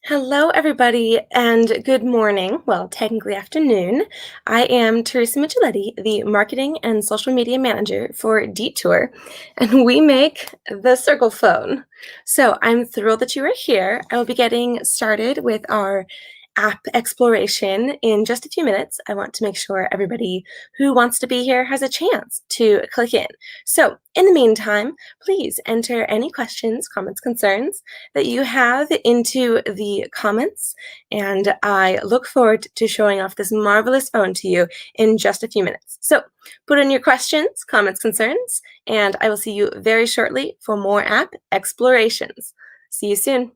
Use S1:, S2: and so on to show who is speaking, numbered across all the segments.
S1: Hello, everybody, and good morning. Well, technically afternoon. I am Teresa Micheletti, the Marketing and Social Media Manager for Detour, and we make the Circle Phone. So I'm thrilled that you are here. I will be getting started with our app exploration in just a few minutes. I want to make sure everybody who wants to be here has a chance to click in. So, in the meantime, please enter any questions, comments, concerns that you have into the comments, and I look forward to showing off this marvelous phone to you in just a few minutes. So put in your questions, comments, concerns, and I will see you very shortly for more app explorations. See you soon.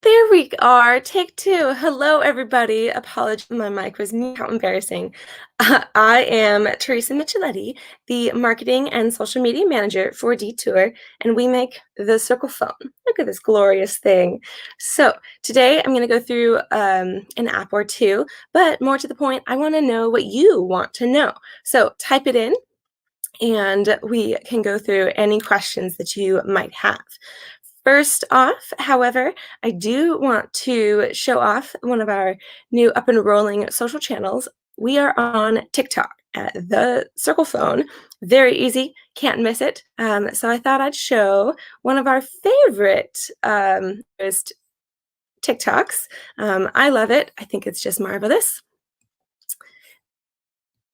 S1: There we are. Take two. Hello, everybody. Apologies, my mic was mute. How embarrassing. I am Teresa Micheletti, the Marketing and Social Media Manager for Detour, and we make the Circle Phone. Look at this glorious thing. So today I'm going to go through an app or two, but more to the point, I want to know what you want to know. So type it in, and we can go through any questions that you might have. First off, however, I do want to show off one of our new up and rolling social channels. we are on TikTok at the Circle Phone. Very easy, can't miss it. So I thought I'd show one of our favorite TikToks. I love it. I think it's just marvelous.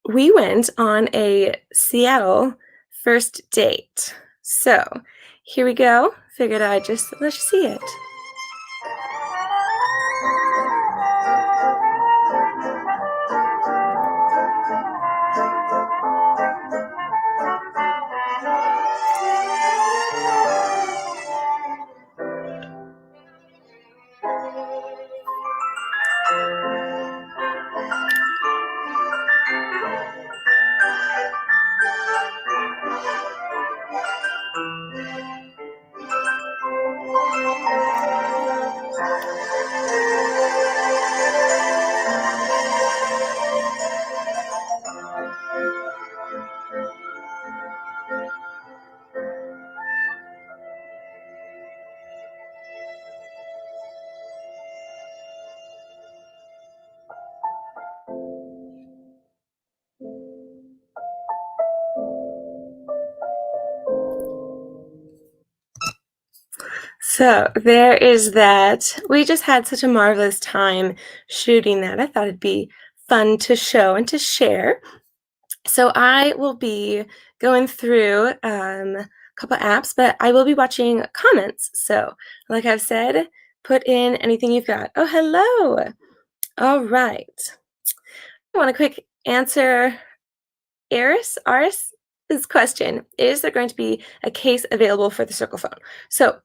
S1: We went on a Seattle first date. So here we go. Figured I'd just let you see it. So there is that. We just had such a marvelous time shooting that. I thought it'd be fun to show and to share. So I will be going through a couple apps, but I will be watching comments. So, like I've said, put in anything you've got. Oh, hello. All right. I want to quick answer Aris's question. Is there going to be a case available for the Circle Phone? So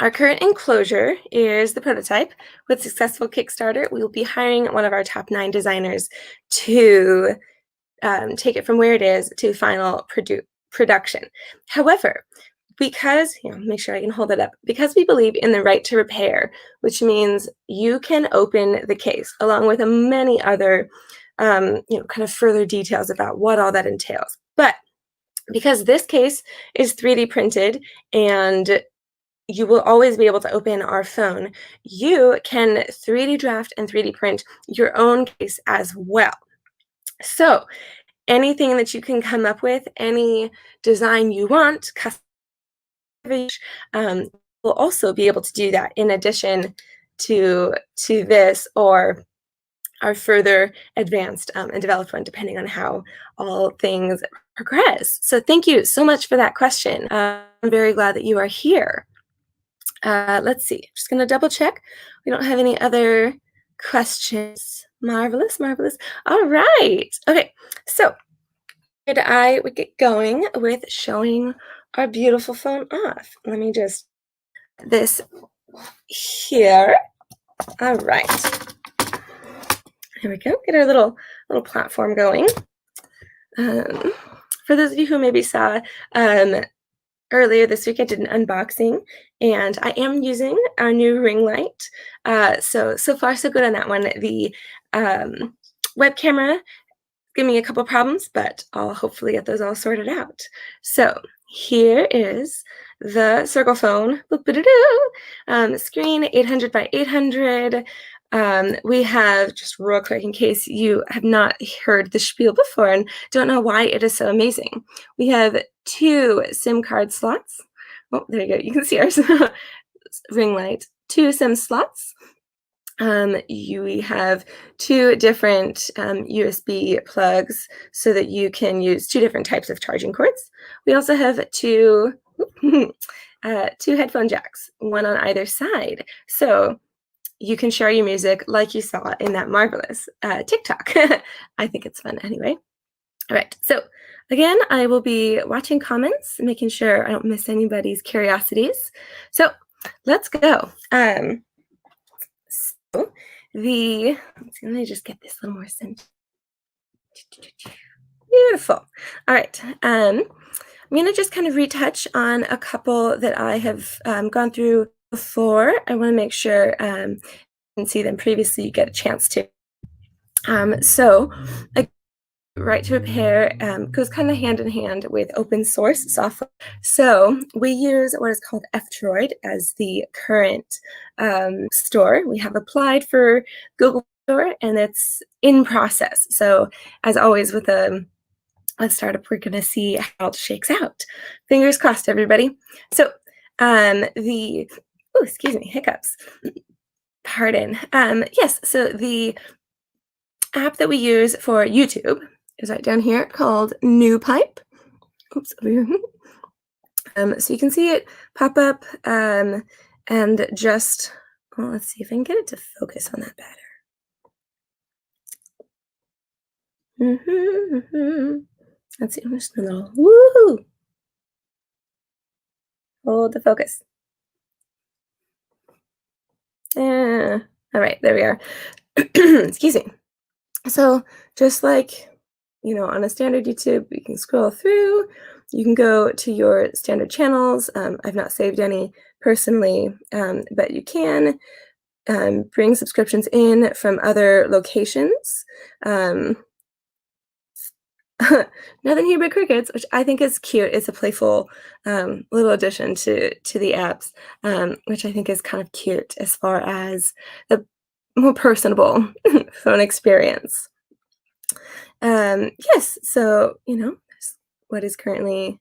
S1: our current enclosure is the prototype. With successful Kickstarter, we will be hiring one of our top 9 designers to take it from where it is to final production. However, because, make sure I can hold it up, because we believe in the right to repair, which means you can open the case along with many other, kind of further details about what all that entails. But because this case is 3D printed and you will always be able to open our phone, you can 3D draft and 3D print your own case as well. So anything that you can come up with, any design you want, will also be able to do that in addition to this or our further advanced and developed one, depending on how all things progress. So thank you so much for that question. I'm very glad that you are here. Let's see, just gonna double check. We don't have any other questions. Marvelous, marvelous. All right. Okay, so I would get going with showing our beautiful phone off. Let me just this here. All right. Here we go. Get our little platform going. For those of you who maybe saw earlier this week, I did an unboxing, and I am using our new ring light. So far, so good on that one. The web camera gave me a couple problems, but I'll hopefully get those all sorted out. So here is the Circle Phone. Screen 800 by 800. We have, just real quick, in case you have not heard the spiel before and don't know why it is so amazing, we have 2 SIM card slots. Oh, there you go. You can see our ring light. 2 SIM slots. We have 2 different USB plugs so that you can use 2 different types of charging cords. We also have 2 headphone jacks, one on either side. So you can share your music like you saw in that marvelous TikTok. I think it's fun anyway. All right, so again, I will be watching comments, making sure I don't miss anybody's curiosities. So let's go. Let me just get this a little more centered. Beautiful. All right. I'm going to just kind of retouch on a couple that I have gone through before. I want to make sure you can see them previously, you get a chance to. So right to repair goes kind of hand in hand with open source software. So we use what is called F-Droid as the current store. We have applied for Google store, and it's in process. So as always with a startup, we're gonna see how it shakes out. Fingers crossed, everybody. So the oh, excuse me, hiccups. Pardon. Yes, so the app that we use for YouTube is right down here called New Pipe. Oops, over here. So you can see it pop up and just, well, let's see if I can get it to focus on that better. Let's see, I'm just a little, woohoo! Hold the focus. Yeah. All right, there we are. Excuse me. So just like, on a standard YouTube, you can scroll through, you can go to your standard channels. I've not saved any personally, but you can bring subscriptions in from other locations. Nothing here but crickets, which I think is cute. It's a playful little addition to the apps, which I think is kind of cute as far as the more personable phone experience. Yes, so that's what is currently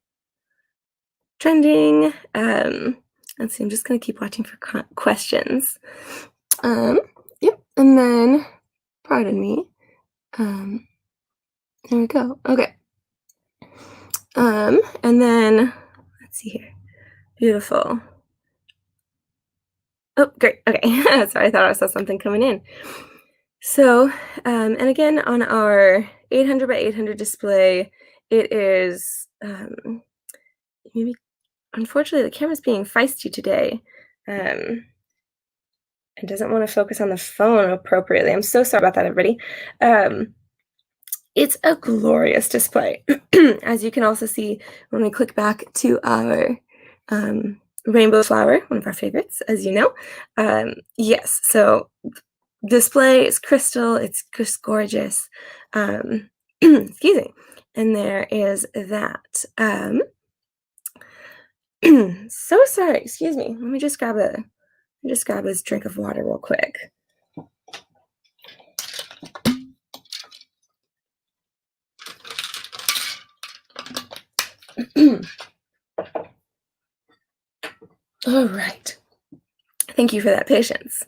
S1: trending. Let's see. I'm just gonna keep watching for questions. Yep, and then, pardon me. There we go. Okay. And then let's see here. Beautiful. Oh, great. Okay. Sorry, I thought I saw something coming in. So, and again, on our 800 by 800 display, it is maybe, unfortunately, the camera's being feisty today. It doesn't want to focus on the phone appropriately. I'm so sorry about that, everybody. It's a glorious display. As you can also see when we click back to our rainbow flower, one of our favorites, as you know. Yes, so display is crystal, it's just gorgeous. Excuse me. And there is that. So sorry, excuse me. Let me just grab this drink of water real quick. All right. Thank you for that patience.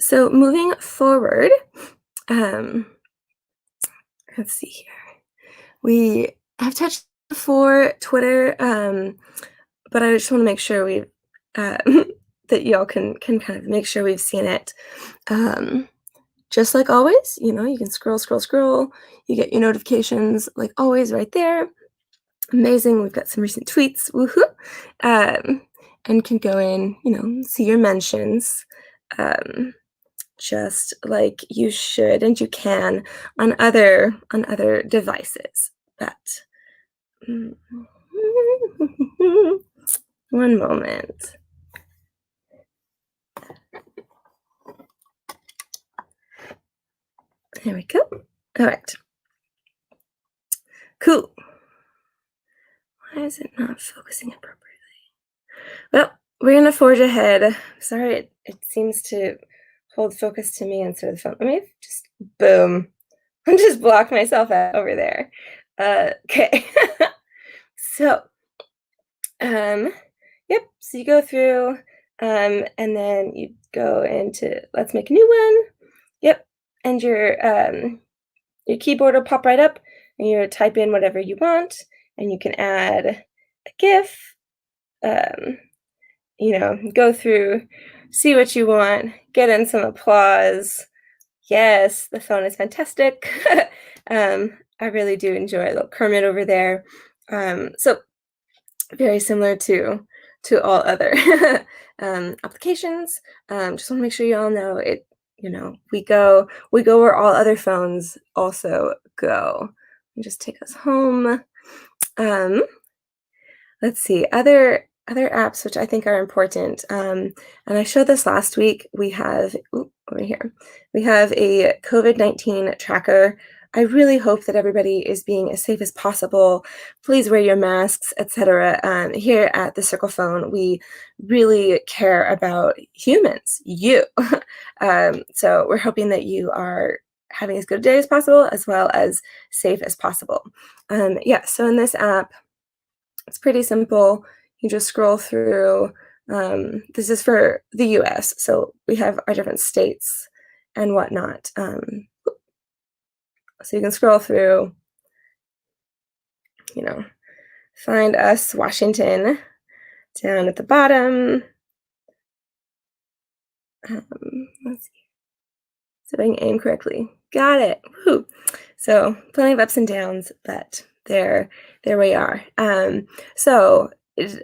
S1: So moving forward, let's see here. We have touched before Twitter, but I just want to make sure we that y'all can kind of make sure we've seen it. Just like always, you can scroll. You get your notifications like always right there. Amazing. We've got some recent tweets. Woohoo! And can go in, see your mentions. Just like you should and you can on other devices. But one moment. There we go. All right. Cool. Why is it not focusing appropriately? Well, we're gonna forge ahead. Sorry, it seems to hold focus to me instead of the phone. Let me just boom. I just blocked myself out over there. Okay. So, yep. So you go through, and then you go into let's make a new one. Yep. And your keyboard will pop right up, and you type in whatever you want, and you can add a GIF. Go through, see what you want, get in some applause. Yes, the phone is fantastic. I really do enjoy a little Kermit over there. So very similar to all other applications. Just want to make sure you all know it. We go where all other phones also go. Just take us home. Let's see other apps which I think are important. And I showed this last week. We have over here. We have a COVID-19 tracker I really hope that everybody is being as safe as possible. Please wear your masks, etc. Here at the Circle Phone, we really care about humans, you. So we're hoping that you are having as good a day as possible, as well as safe as possible. Yeah, so in this app, it's pretty simple. You just scroll through. This is for the US, so we have our different states and whatnot. So you can scroll through, you know, find us, Washington, down at the bottom. Let's see. So I can aim correctly. Got it. Woo. So plenty of ups and downs, but there we are. So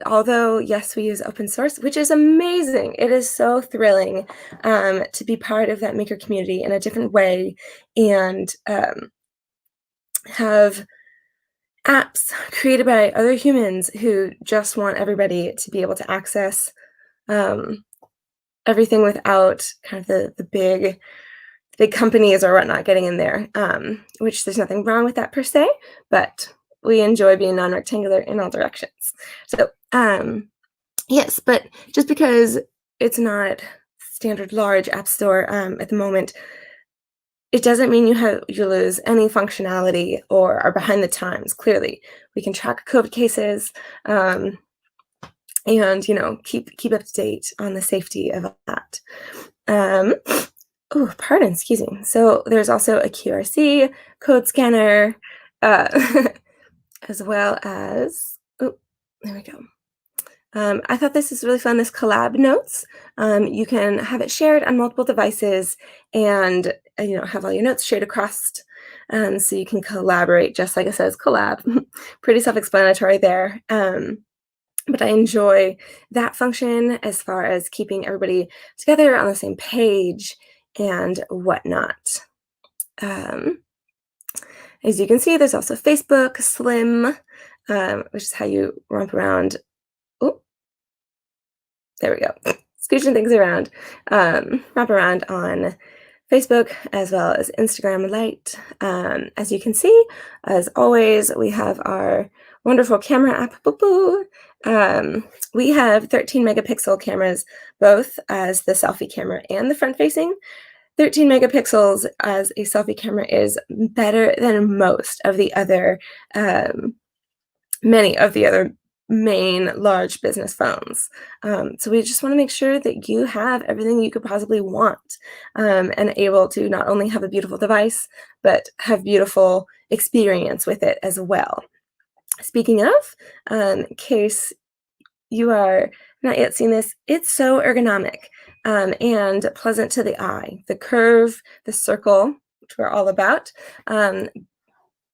S1: although yes, we use open source, which is amazing. It is so thrilling to be part of that maker community in a different way and have apps created by other humans who just want everybody to be able to access um, everything without kind of the big companies or whatnot getting in there, which there's nothing wrong with that per se, but we enjoy being non-rectangular in all directions. So yes, but just because it's not standard large app store at the moment, it doesn't mean you lose any functionality or are behind the times. Clearly, we can track COVID cases and keep up to date on the safety of that. Oh, pardon, excuse me. So there's also a QRC code scanner, as well as, oh, there we go. I thought this is really fun, this collab notes. You can have it shared on multiple devices and have all your notes shared across, so you can collaborate, just like it says, collab. Pretty self-explanatory there. But I enjoy that function as far as keeping everybody together on the same page and whatnot. As you can see, there's also Facebook, Slim, which is how you romp around. Oh, there we go. Scooching things around, wrap around on Facebook as well as Instagram Lite. As you can see, as always, we have our wonderful camera app. We have 13 megapixel cameras, both as the selfie camera and the front facing. 13 megapixels as a selfie camera is better than most of the other, many of the other main large business phones. So we just want to make sure that you have everything you could possibly want, and able to not only have a beautiful device, but have beautiful experience with it as well. Speaking of, in case you are not yet seen this, it's so ergonomic and pleasant to the eye. The curve, the circle, which we're all about,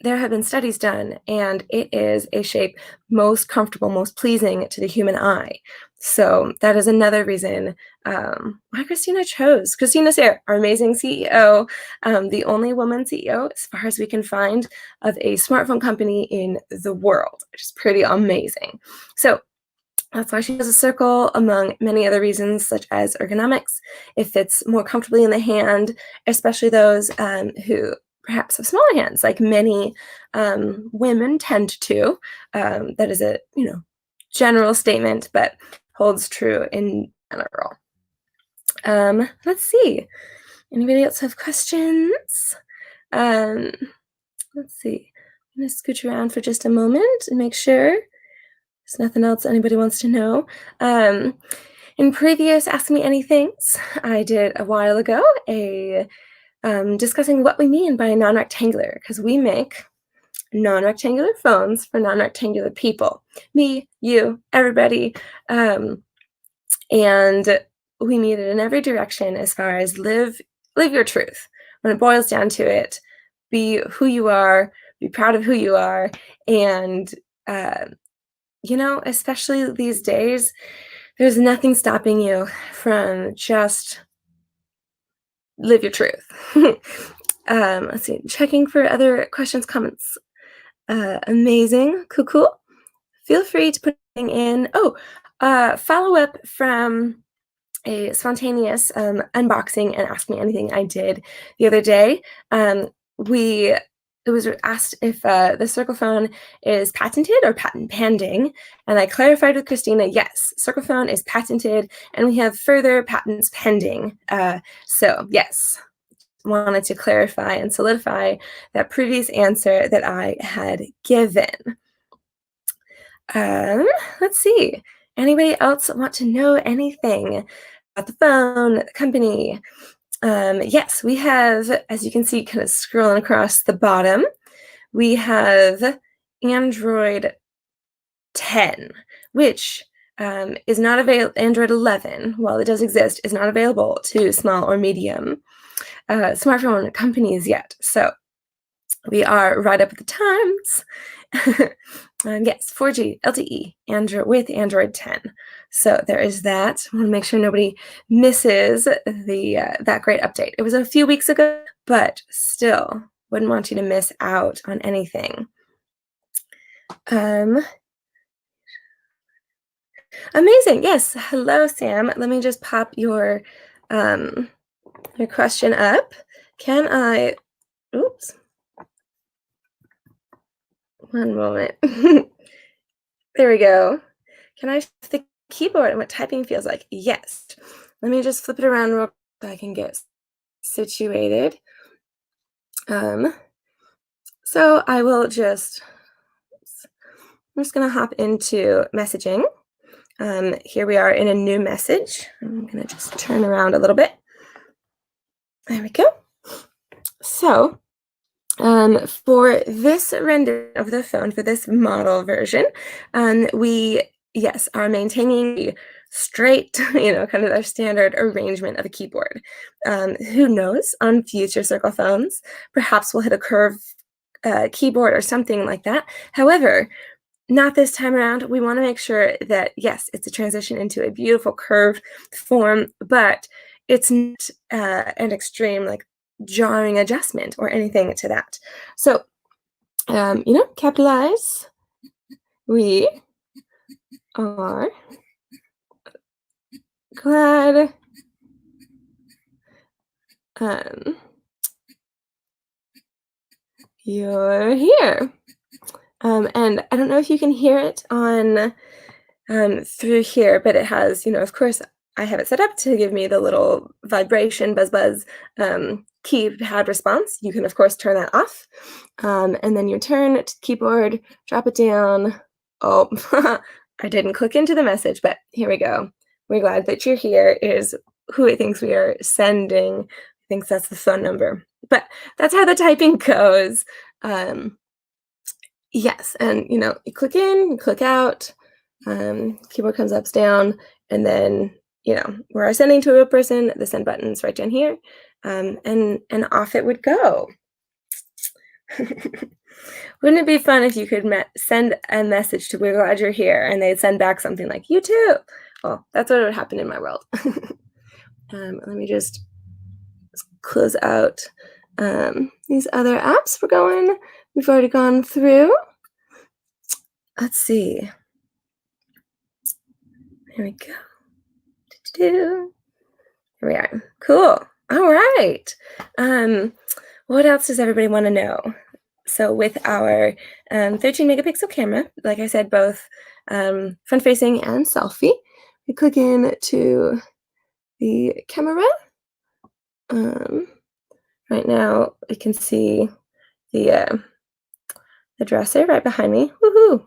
S1: there have been studies done, and it is a shape most comfortable, most pleasing to the human eye. So that is another reason why Christina chose. Christina Sayre, our amazing CEO, the only woman CEO, as far as we can find, of a smartphone company in the world, which is pretty amazing. So that's why she has a Circle, among many other reasons, such as ergonomics. It fits more comfortably in the hand, especially those who perhaps have smaller hands, like many women tend to. That is a general statement, but holds true in general. Let's see. Anybody else have questions? Let's see. I'm going to scooch around for just a moment and make sure there's nothing else anybody wants to know. In previous Ask Me Anythings, I did a while ago discussing what we mean by non-rectangular, because we make non-rectangular phones for non-rectangular people. Me, you, everybody. And we meet it in every direction as far as live your truth. When it boils down to it, be who you are, be proud of who you are, and especially these days, there's nothing stopping you from just live your truth. Let's see, checking for other questions, comments. Amazing, cool. Feel free to put anything in. Follow-up from a spontaneous unboxing and Ask Me Anything I did the other day. We it was asked if the Cyrcle Phone is patented or patent pending, and I clarified with Christina, yes, Cyrcle Phone is patented, and we have further patents pending. So yes, wanted to clarify and solidify that previous answer that I had given. Let's see. Anybody else want to know anything about the phone, the company? Yes, we have, as you can see, kind of scrolling across the bottom, we have Android 10, which is not available. Android 11, while it does exist, is not available to small or medium smartphone companies yet. So we are right up at the times. Yes, 4G LTE Android with Android 10. So there is that. I want to make sure nobody misses the that great update. It was a few weeks ago, but still wouldn't want you to miss out on anything. Amazing. Yes. Hello, Sam. Let me just pop your question up. Can I? Oops. One moment. There we go. Can I flip the keyboard and what typing feels like? Yes. Let me just flip it around real quick so I can get situated. So I will just, I'm just going to hop into messaging. Here we are in a new message. I'm going to just turn around a little bit. There we go. So for this render of the phone, for this model version, we, yes, are maintaining the straight, kind of our standard arrangement of a keyboard. Who knows, on future Cyrcle phones, perhaps we'll hit a curve keyboard or something like that. However, not this time around. We want to make sure that, yes, it's a transition into a beautiful curved form, but it's not an extreme, jarring adjustment or anything to that. So, capitalize. We are glad you're here. And I don't know if you can hear it on through here, but it has, of course, I have it set up to give me the little vibration, buzz, keypad response. You can, of course, turn that off. And then your turn to keyboard, drop it down. Oh, I didn't click into the message, but here we go. We're glad that you're here is who it thinks we are sending. I think that's the phone number. But that's how the typing goes. Yes, and you click in, you click out, keyboard comes up, down, and then we're sending to a person. The send button's right down here, and off it would go. Wouldn't it be fun if you could send a message to "We're glad you're here" and they'd send back something like "You too"? Well, that's what would happen in my world. Let me just close out these other apps we've already gone through. Let's see. Here we go. Here we are. Cool. All right. What else does everybody want to know? So with our 13 megapixel camera, like I said, both front facing and selfie, we click in to the camera. Right now we can see the dresser right behind me. Woohoo!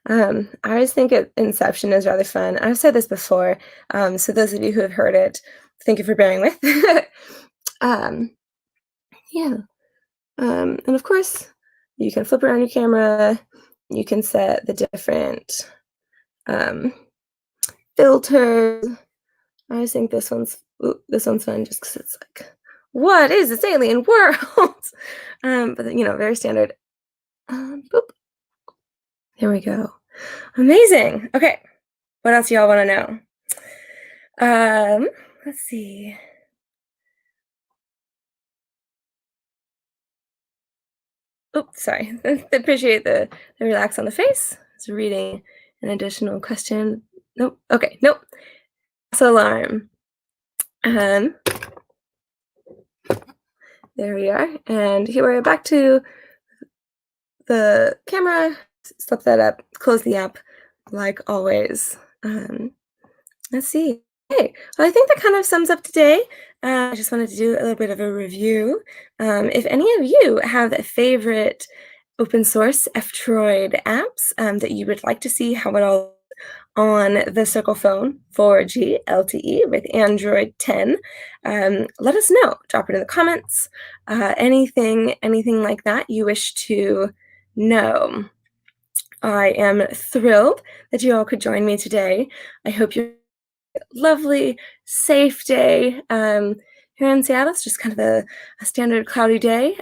S1: I always think Inception is rather fun. I've said this before, so those of you who have heard it, thank you for bearing with. Yeah. And of course, you can flip around your camera. You can set the different filters. I always think this one's fun just because it's like, what is this alien world? But very standard. Boop. There we go. Amazing. Okay. What else y'all want to know? Let's see. Oops, sorry. Appreciate the relax on the face. It's reading an additional question. Nope. Okay. Nope. False alarm. There we are. And here we're back to the camera, slip that up, close the app like always. Let's see. Hey, well, I think that kind of sums up today. I just wanted to do a little bit of a review. If any of you have a favorite open source F-Droid apps that you would like to see how it all on the Circle Phone 4G LTE with Android 10, let us know. Drop it in the comments. Anything like that you wish to know. I am thrilled that you all could join me today. I hope you lovely, safe day. Here in Seattle, it's just kind of a standard cloudy day,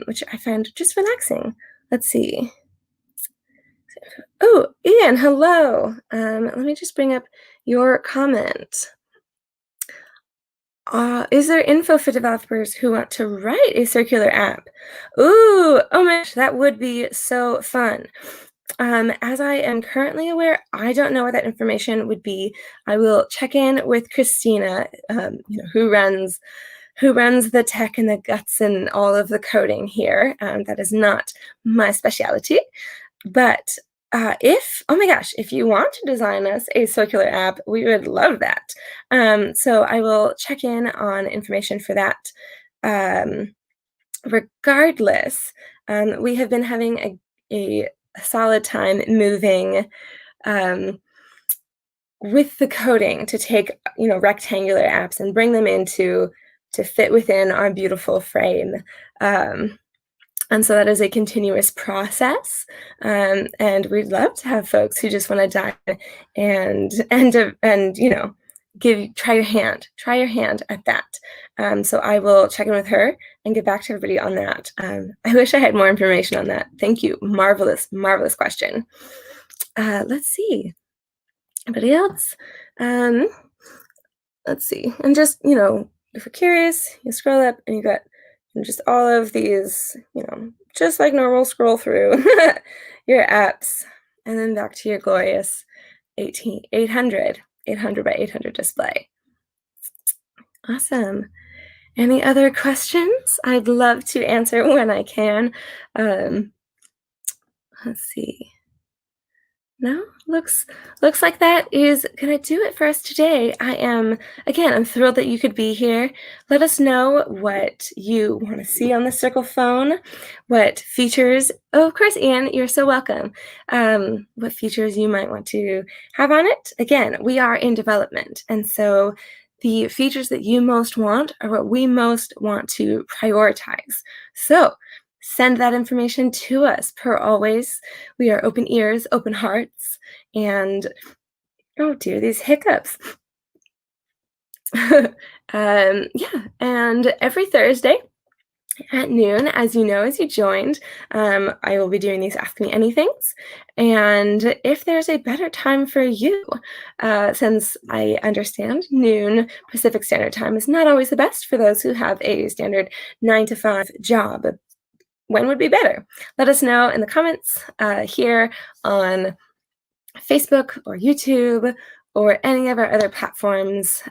S1: which I find just relaxing. Let's see. Oh, Ian, hello. Let me just bring up your comment. Is there info for developers who want to write a circular app? Ooh, oh my gosh, that would be so fun. As I am currently aware, I don't know what that information would be. I will check in with Christina, who runs the tech and the guts and all of the coding here. That is not my specialty. But oh my gosh, if you want to design us a circular app, we would love that. So I will check in on information for that. Regardless, we have been having a solid time moving with the coding to take rectangular apps and bring them to fit within our beautiful frame. And so that is a continuous process, and we'd love to have folks who just want to dive in and try your hand at that. So I will check in with her and get back to everybody on that. I wish I had more information on that. Thank you. Marvelous question. Let's see. Anybody else? Let's see. And just, if you're curious, you scroll up and you got just all of these, just like normal scroll through your apps, and then back to your glorious 800 by 800 display. Awesome. Any other questions? I'd love to answer when I can. Let's see. No, looks like that is gonna do it for us today. I'm thrilled that you could be here. Let us know what you want to see on the Circle Phone, what features. Oh, of course, Ian, you're so welcome. What features you might want to have on it. Again, we are in development, and so the features that you most want are what we most want to prioritize. So send that information to us. Per always, we are open ears, open hearts, and oh dear, these hiccups. And every Thursday at noon, as you know, as you joined, I will be doing these Ask Me Anythings. And if there's a better time for you, since I understand noon Pacific Standard Time is not always the best for those who have a standard 9-to-5 job, when would be better? Let us know in the comments here on Facebook or YouTube or any of our other platforms.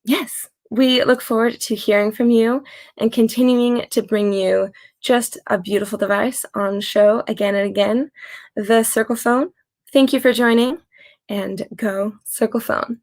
S1: Yes, we look forward to hearing from you and continuing to bring you just a beautiful device on show again and again. The Circle Phone. Thank you for joining, and go Circle Phone.